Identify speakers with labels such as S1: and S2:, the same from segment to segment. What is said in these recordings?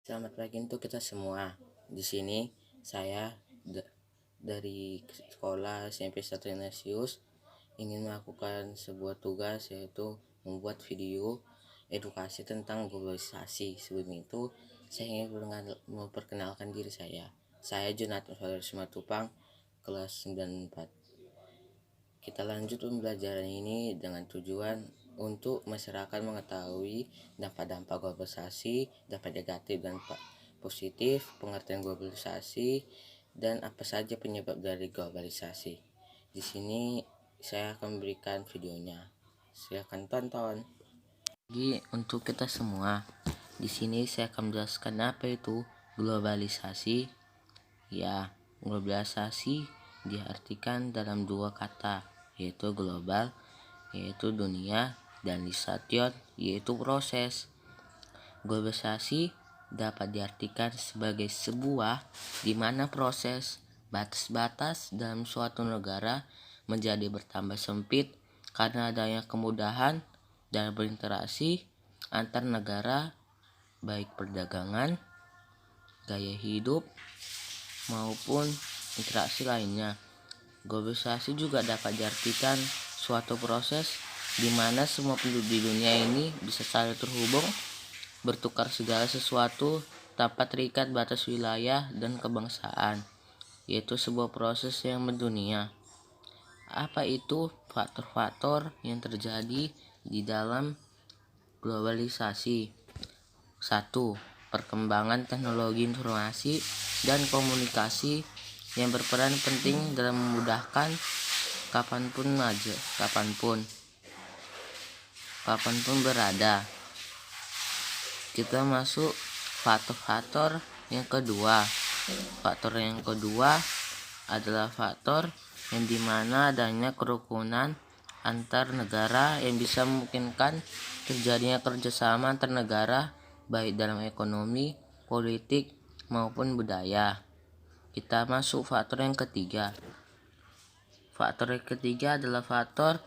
S1: Selamat pagi untuk kita semua. Di sini saya dari sekolah SMP 1 Ignatius ingin melakukan sebuah tugas, yaitu membuat video edukasi tentang globalisasi. Sebelum itu, saya ingin memperkenalkan diri saya. Saya Jonathan Simatupang, kelas 94. Kita lanjut pembelajaran ini dengan tujuan untuk masyarakat mengetahui dampak-dampak globalisasi, dampak negatif dan positif, pengertian globalisasi, dan apa saja penyebab dari globalisasi. Di sini saya akan memberikan videonya. Silakan tonton. Jadi untuk kita semua, di sini saya akan menjelaskan apa itu globalisasi. Ya, globalisasi diartikan dalam dua kata, yaitu global, yaitu dunia, dan lisation, yaitu proses. Globalisasi dapat diartikan sebagai sebuah di mana proses batas-batas dalam suatu negara menjadi bertambah sempit karena adanya kemudahan dalam berinteraksi antar negara, baik perdagangan, gaya hidup, maupun interaksi lainnya. Globalisasi juga dapat diartikan suatu proses di mana semua penduduk di dunia ini bisa saling terhubung, bertukar segala sesuatu tanpa terikat batas wilayah dan kebangsaan, yaitu sebuah proses yang mendunia. Apa itu faktor-faktor yang terjadi di dalam globalisasi? 1. Perkembangan teknologi informasi dan komunikasi yang berperan penting dalam memudahkan kapanpun berada. Kita masuk faktor-faktor yang kedua. Faktor yang kedua adalah faktor yang dimana adanya kerukunan antar negara yang bisa memungkinkan terjadinya kerjasama antar negara, baik dalam ekonomi, politik, maupun budaya. Kita masuk faktor yang ketiga. Faktor yang ketiga adalah faktor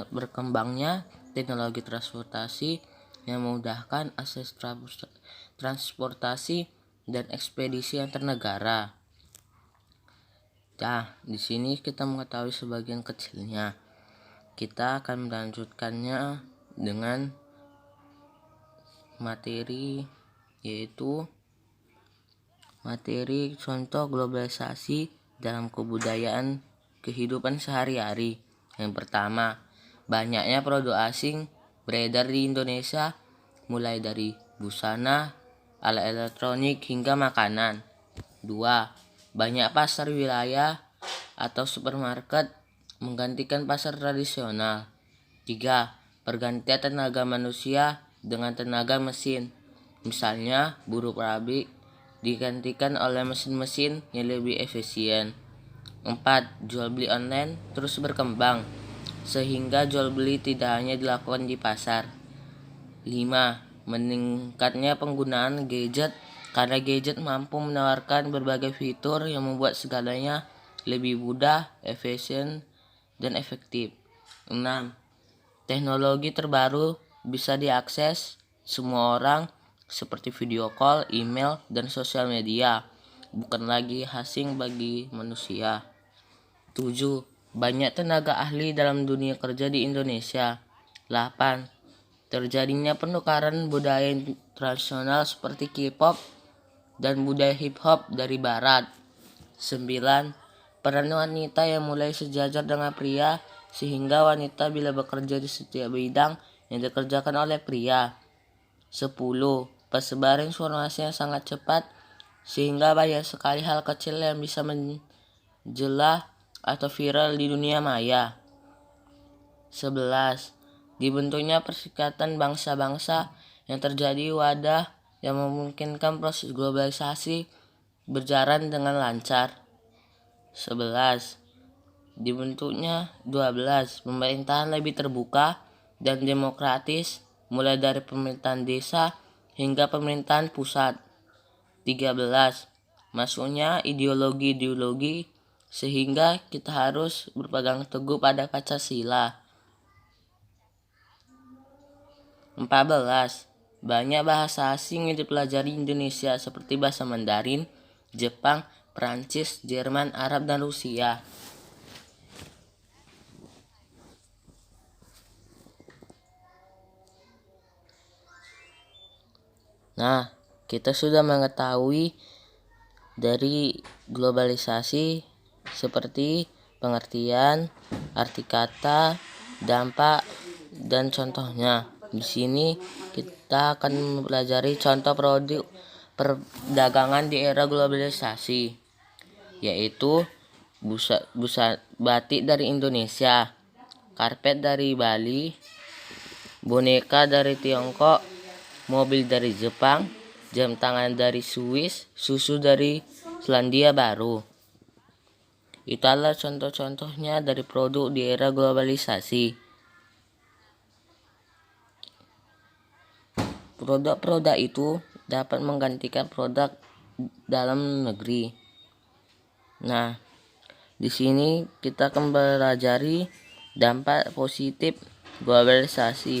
S1: berkembangnya teknologi transportasi yang memudahkan akses transportasi dan ekspedisi antar negara. Nah, di sini kita mengetahui sebagian kecilnya. Kita akan melanjutkannya dengan materi, yaitu materi contoh globalisasi dalam kebudayaan kehidupan sehari-hari. Yang pertama, banyaknya produk asing beredar di Indonesia, mulai dari busana, alat elektronik hingga makanan. 2. Banyak pasar wilayah atau supermarket menggantikan pasar tradisional. 3. Pergantian tenaga manusia dengan tenaga mesin. Misalnya, buruh pabrik digantikan oleh mesin-mesin yang lebih efisien. 4. Jual beli online terus berkembang, sehingga jual beli tidak hanya dilakukan di pasar. 5. Meningkatnya penggunaan gadget, karena gadget mampu menawarkan berbagai fitur yang membuat segalanya lebih mudah, efisien, dan efektif. 6. Teknologi terbaru bisa diakses semua orang, seperti video call, email, dan sosial media, bukan lagi asing bagi manusia. 7. Banyak tenaga ahli dalam dunia kerja di Indonesia. 8. Terjadinya penukaran budaya tradisional seperti K-pop dan budaya hip-hop dari barat. 9. Peran wanita yang mulai sejajar dengan pria, sehingga wanita bila bekerja di setiap bidang yang dikerjakan oleh pria. 10. Persebaran informasi yang sangat cepat, sehingga banyak sekali hal kecil yang bisa menjelah atau viral di dunia maya. 11. Dibentuknya perserikatan bangsa-bangsa yang terjadi wadah yang memungkinkan proses globalisasi berjalan dengan lancar. 11. Dibentuknya 12. Pemerintahan lebih terbuka dan demokratis, mulai dari pemerintahan desa hingga pemerintahan pusat. 13. Masuknya ideologi-ideologi sehingga kita harus berpegang teguh pada Pancasila. 14. Banyak bahasa asing yang dipelajari Indonesia seperti bahasa Mandarin, Jepang, Perancis, Jerman, Arab, dan Rusia. Nah, kita sudah mengetahui dari globalisasi seperti pengertian, arti kata, dampak, dan contohnya. Di sini kita akan mempelajari contoh produk perdagangan di era globalisasi, yaitu busa batik dari Indonesia, karpet dari Bali, boneka dari Tiongkok, mobil dari Jepang, jam tangan dari Swiss, susu dari Selandia Baru. Itulah contoh-contohnya dari produk di era globalisasi. Produk-produk itu dapat menggantikan produk dalam negeri. Nah, di sini kita akan mempelajari dampak positif globalisasi.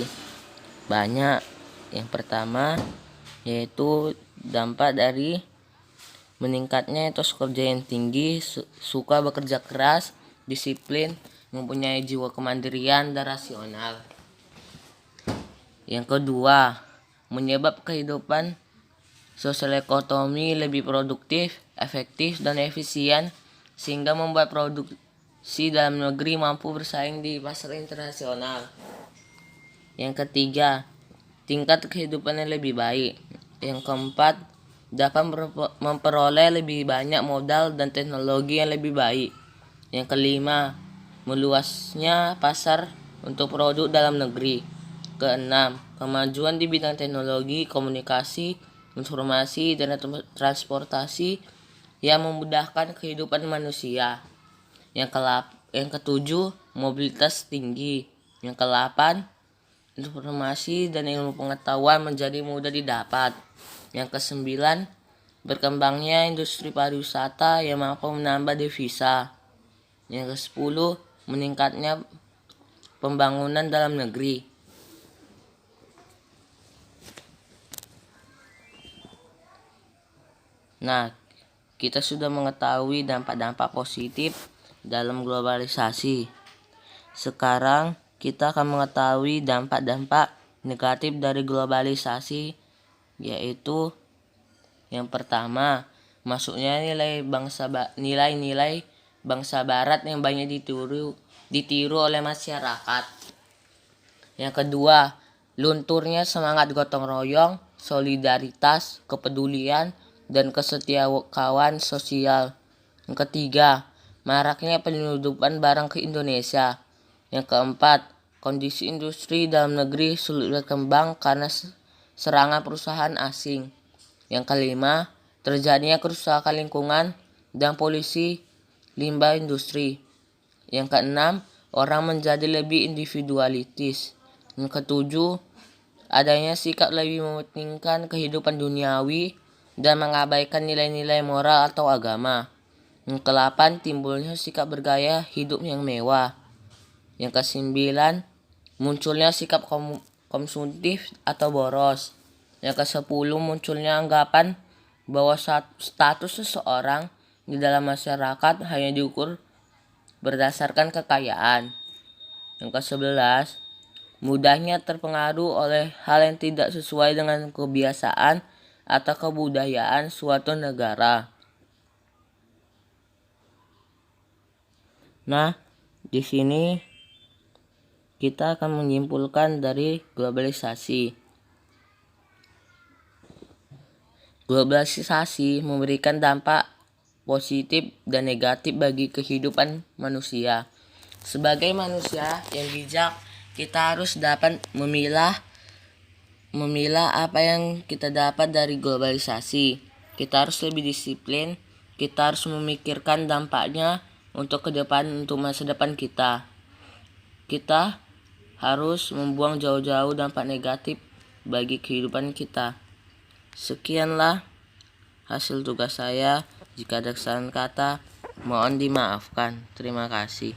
S1: Banyak. Yang pertama yaitu dampak dari meningkatnya etos kerja yang tinggi, suka bekerja keras, disiplin, mempunyai jiwa kemandirian dan rasional. Yang kedua, menyebab kehidupan sosial ekonomi lebih produktif, efektif, dan efisien, sehingga membuat produksi dalam negeri mampu bersaing di pasar internasional. Yang ketiga, tingkat kehidupan yang lebih baik. Yang keempat, dapat memperoleh lebih banyak modal dan teknologi yang lebih baik. Yang kelima, meluasnya pasar untuk produk dalam negeri. Keenam, kemajuan di bidang teknologi, komunikasi, informasi, dan transportasi yang memudahkan kehidupan manusia. Yang ketujuh, mobilitas tinggi. Yang kedelapan, informasi dan ilmu pengetahuan menjadi mudah didapat. Yang kesembilan, berkembangnya industri pariwisata yang mampu menambah devisa. Yang kesepuluh, meningkatnya pembangunan dalam negeri. Nah, kita sudah mengetahui dampak-dampak positif dalam globalisasi. Sekarang kita akan mengetahui dampak-dampak negatif dari globalisasi, yaitu yang pertama, masuknya nilai-nilai bangsa barat yang banyak ditiru oleh masyarakat. Yang kedua, lunturnya semangat gotong royong, solidaritas, kepedulian, dan kesetiakawan sosial. Yang ketiga, maraknya penyelundupan barang ke Indonesia. Yang keempat, kondisi industri dalam negeri sulit berkembang karena serangan perusahaan asing. Yang kelima, terjadinya kerusakan lingkungan dan polusi limbah industri. Yang keenam, orang menjadi lebih individualitis. Yang ketujuh, adanya sikap lebih mementingkan kehidupan duniawi dan mengabaikan nilai-nilai moral atau agama. Yang kedelapan, timbulnya sikap bergaya hidup yang mewah. Yang kesembilan, munculnya sikap konsumtif atau boros. Yang kesepuluh, munculnya anggapan bahwa status seseorang di dalam masyarakat hanya diukur berdasarkan kekayaan. Yang kesebelas, mudahnya terpengaruh oleh hal yang tidak sesuai dengan kebiasaan atau kebudayaan suatu negara. Nah, di sini kita akan menyimpulkan dari globalisasi. Globalisasi memberikan dampak positif dan negatif bagi kehidupan manusia. Sebagai manusia yang bijak, kita harus dapat memilah apa yang kita dapat dari globalisasi. Kita harus lebih disiplin, kita harus memikirkan dampaknya untuk ke depan, untuk masa depan kita. Kita harus membuang jauh-jauh dampak negatif bagi kehidupan kita. Sekianlah hasil tugas saya. Jika ada kesalahan kata, mohon dimaafkan. Terima kasih.